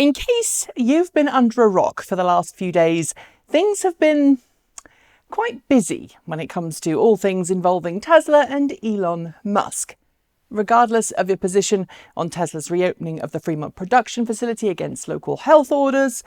In case you've been under a rock for the last few days, things have been quite busy when it comes to all things involving Tesla and Elon Musk. Regardless of your position on Tesla's reopening of the Fremont production facility against local health orders,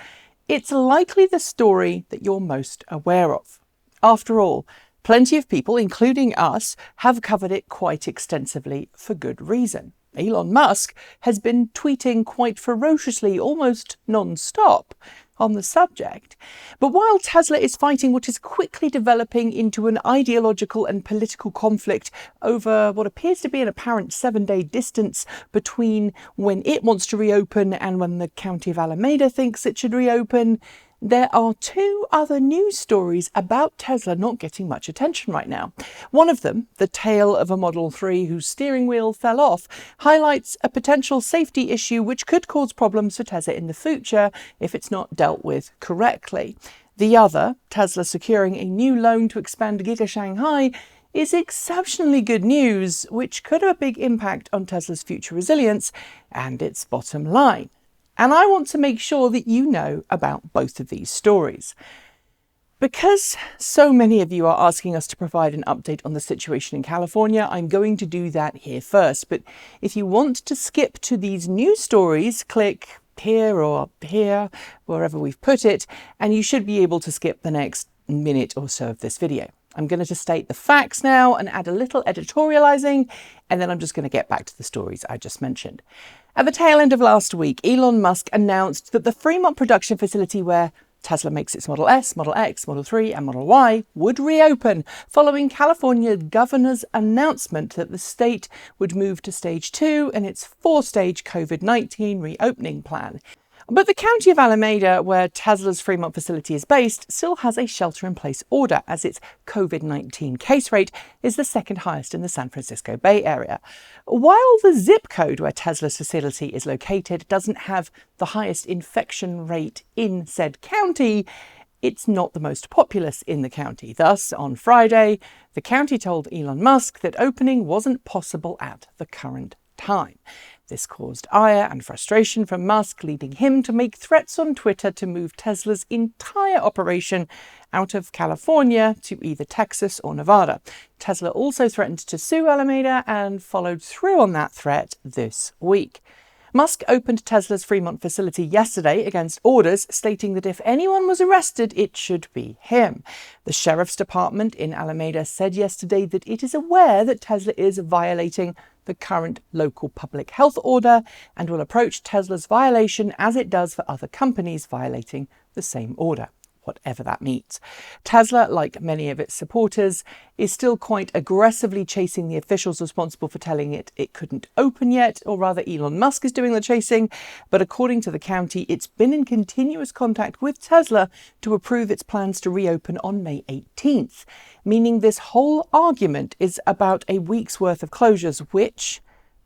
it's likely the story that you're most aware of. After all, plenty of people, including us, have covered it quite extensively for good reason. Elon Musk has been tweeting quite ferociously, almost non-stop, on the subject. But while Tesla is fighting what is quickly developing into an ideological and political conflict over what appears to be an apparent 7-day distance between when it wants to reopen and when the County of Alameda thinks it should reopen, there are two other news stories about Tesla not getting much attention right now. One of them, the tale of a Model 3 whose steering wheel fell off, highlights a potential safety issue which could cause problems for Tesla in the future if it's not dealt with correctly. The other, Tesla securing a new loan to expand Giga Shanghai, is exceptionally good news, which could have a big impact on Tesla's future resilience and its bottom line. And I want to make sure that you know about both of these stories. Because so many of you are asking us to provide an update on the situation in California, I'm going to do that here first. But if you want to skip to these news stories, click here or here, wherever we've put it, and you should be able to skip the next minute or so of this video. I'm going to state the facts now and add a little editorializing, and then I'm just going to get back to the stories I just mentioned. At the tail end of last week, Elon Musk announced that the Fremont production facility where Tesla makes its Model S, Model X, Model 3 and Model Y would reopen following California governor's announcement that the state would move to stage 2 in its 4-stage COVID-19 reopening plan. But the County of Alameda, where Tesla's Fremont facility is based, still has a shelter-in-place order as its COVID-19 case rate is the second highest in the San Francisco Bay Area. While the zip code where Tesla's facility is located doesn't have the highest infection rate in said county, it's not the most populous in the county. Thus, on Friday, the county told Elon Musk that opening wasn't possible at the current time. This caused ire and frustration from Musk, leading him to make threats on Twitter to move Tesla's entire operation out of California to either Texas or Nevada. Tesla also threatened to sue Alameda and followed through on that threat this week. Musk opened Tesla's Fremont facility yesterday against orders, stating that if anyone was arrested, it should be him. The Sheriff's Department in Alameda said yesterday that it is aware that Tesla is violating the current local public health order and will approach Tesla's violation as it does for other companies violating the same order, whatever that means. Tesla, like many of its supporters, is still quite aggressively chasing the officials responsible for telling it couldn't open yet, or rather Elon Musk is doing the chasing, but according to the county, it's been in continuous contact with Tesla to approve its plans to reopen on May 18th, meaning this whole argument is about a week's worth of closures, which,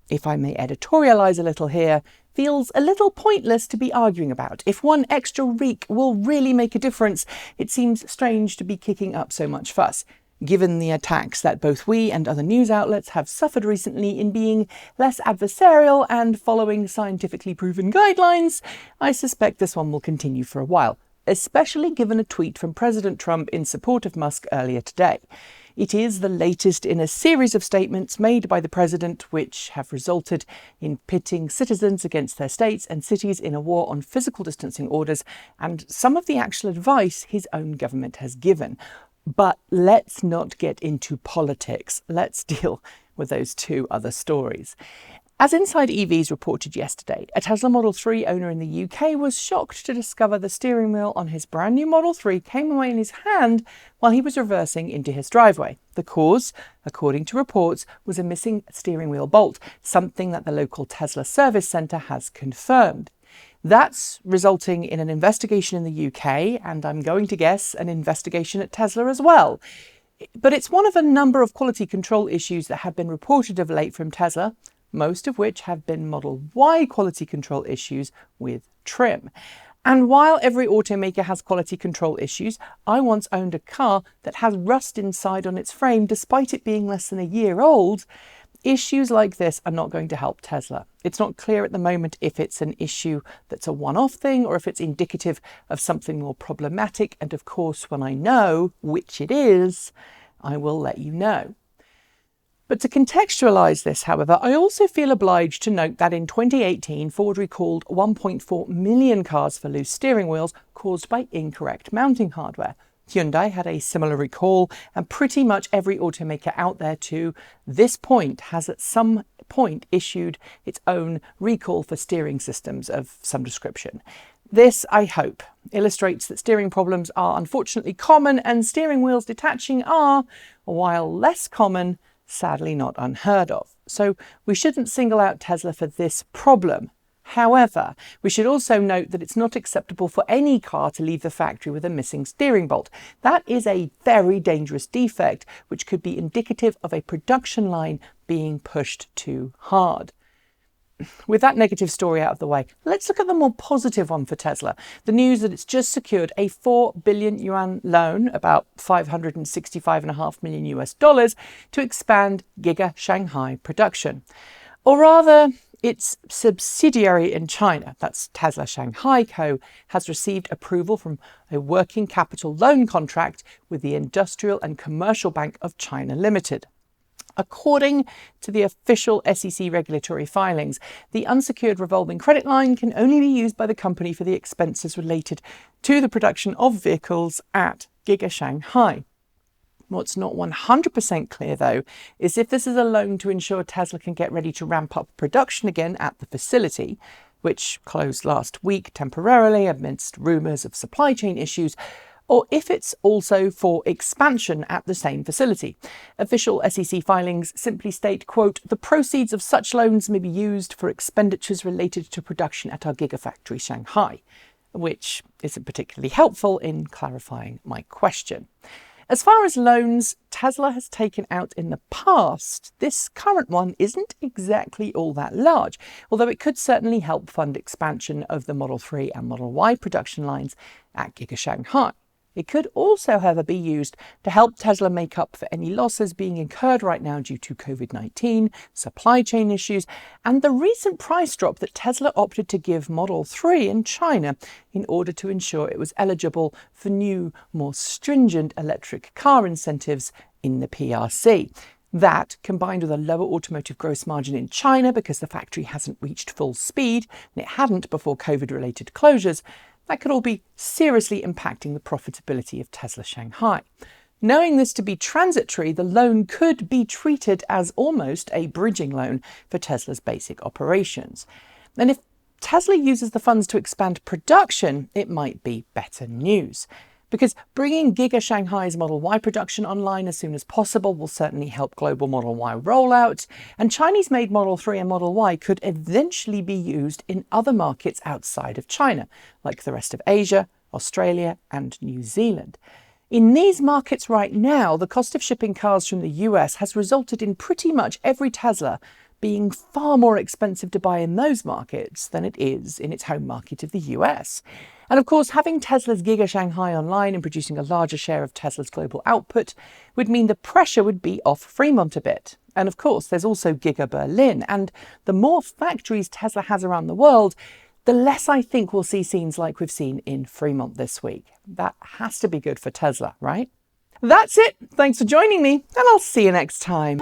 if I may editorialize a little here, feels a little pointless to be arguing about. If one extra week will really make a difference, it seems strange to be kicking up so much fuss, given the attacks that both we and other news outlets have suffered recently in being less adversarial and following scientifically proven guidelines. I suspect this one will continue for a while, especially given a tweet from President Trump in support of Musk earlier today. It is the latest in a series of statements made by the president which have resulted in pitting citizens against their states and cities in a war on physical distancing orders and some of the actual advice his own government has given. But let's not get into politics. Let's deal with those two other stories. As Inside EVs reported yesterday, a Tesla Model 3 owner in the UK was shocked to discover the steering wheel on his brand new Model 3 came away in his hand while he was reversing into his driveway. The cause, according to reports, was a missing steering wheel bolt, something that the local Tesla service centre has confirmed. That's resulting in an investigation in the UK, and I'm going to guess an investigation at Tesla as well. But it's one of a number of quality control issues that have been reported of late from Tesla, most of which have been Model Y quality control issues with trim. And while every automaker has quality control issues, I once owned a car that has rust inside on its frame despite it being less than a year old, issues like this are not going to help Tesla. It's not clear at the moment if it's an issue that's a one-off thing or if it's indicative of something more problematic. And of course, when I know which it is, I will let you know. But to contextualise this, however, I also feel obliged to note that in 2018, Ford recalled 1.4 million cars for loose steering wheels caused by incorrect mounting hardware. Hyundai had a similar recall, and pretty much every automaker out there to this point has at some point issued its own recall for steering systems of some description. This, I hope, illustrates that steering problems are unfortunately common and steering wheels detaching are, while less common, sadly not unheard of. So we shouldn't single out Tesla for this problem. However, we should also note that it's not acceptable for any car to leave the factory with a missing steering bolt. That is a very dangerous defect, which could be indicative of a production line being pushed too hard. With that negative story out of the way, let's look at the more positive one for Tesla. The news that it's just secured a 4 billion yuan loan, about $565.5 million US, to expand Giga Shanghai production. Or rather, its subsidiary in China, that's Tesla Shanghai Co., has received approval from a working capital loan contract with the Industrial and Commercial Bank of China Limited. According to the official SEC regulatory filings, the unsecured revolving credit line can only be used by the company for the expenses related to the production of vehicles at Giga Shanghai. What's not 100% clear, though, is if this is a loan to ensure Tesla can get ready to ramp up production again at the facility, which closed last week temporarily amidst rumours of supply chain issues, or if it's also for expansion at the same facility. Official SEC filings simply state, quote, "The proceeds of such loans may be used for expenditures related to production at our Gigafactory Shanghai," which isn't particularly helpful in clarifying my question. As far as loans Tesla has taken out in the past, this current one isn't exactly all that large, although it could certainly help fund expansion of the Model 3 and Model Y production lines at Giga Shanghai. It could also, however, be used to help Tesla make up for any losses being incurred right now due to COVID-19, supply chain issues, and the recent price drop that Tesla opted to give Model 3 in China in order to ensure it was eligible for new, more stringent electric car incentives in the PRC. That, combined with a lower automotive gross margin in China because the factory hasn't reached full speed, and it hadn't before COVID-related closures, that could all be seriously impacting the profitability of Tesla Shanghai. Knowing this to be transitory, the loan could be treated as almost a bridging loan for Tesla's basic operations. And if Tesla uses the funds to expand production, it might be better news. Because bringing Giga Shanghai's Model Y production online as soon as possible will certainly help global Model Y rollout, and Chinese-made Model 3 and Model Y could eventually be used in other markets outside of China, like the rest of Asia, Australia, and New Zealand. In these markets right now, the cost of shipping cars from the US has resulted in pretty much every Tesla being far more expensive to buy in those markets than it is in its home market of the US. And of course, having Tesla's Giga Shanghai online and producing a larger share of Tesla's global output would mean the pressure would be off Fremont a bit. And of course, there's also Giga Berlin. And the more factories Tesla has around the world, the less I think we'll see scenes like we've seen in Fremont this week. That has to be good for Tesla, right? That's it. Thanks for joining me, and I'll see you next time.